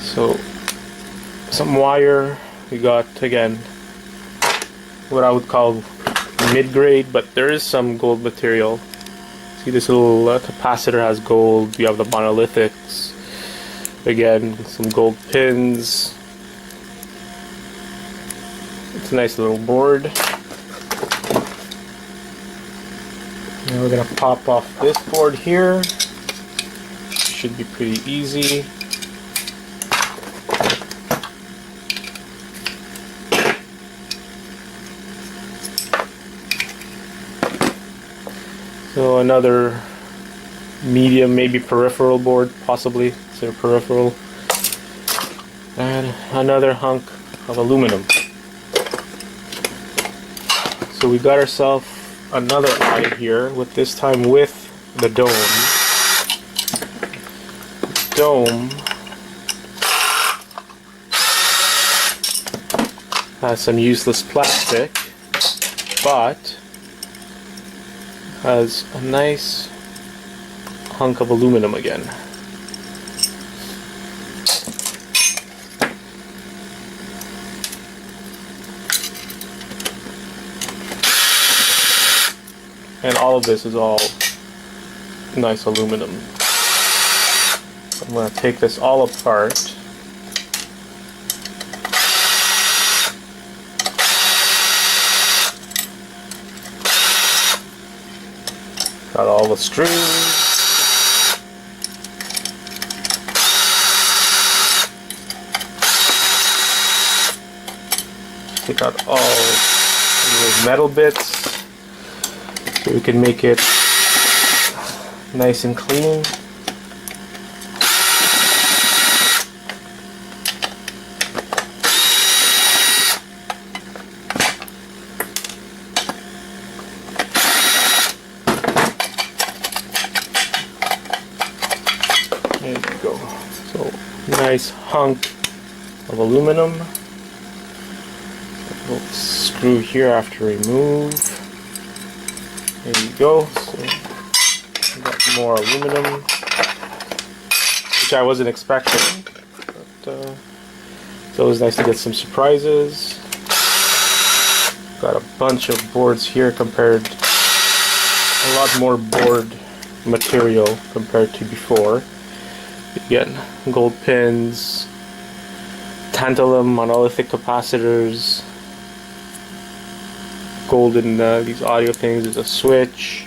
So some wire. We got, again, what I would call mid-grade, but there is some gold material. See, this little capacitor has gold. You have the monolithics. Again, some gold pins. It's a nice little board. Now we're gonna pop off this board here. Should be pretty easy. So another medium, maybe peripheral board, possibly. Is there a peripheral? And another hunk of aluminum. So we got ourselves another eye here, with this time with the dome. Dome has some useless plastic, but has a nice hunk of aluminum again. And all of this is all nice aluminum. I'm going to take this all apart. Got all the screws. Take out all those metal bits so we can make it nice and clean. There you go. So, nice hunk of aluminum. A little screw here after remove. There you go. So, we got more aluminum, which I wasn't expecting, but it's always nice to get some surprises. Got a bunch of boards here compared, a lot more board material compared to before. Again, gold pins, tantalum monolithic capacitors, gold in these audio things. There's a switch,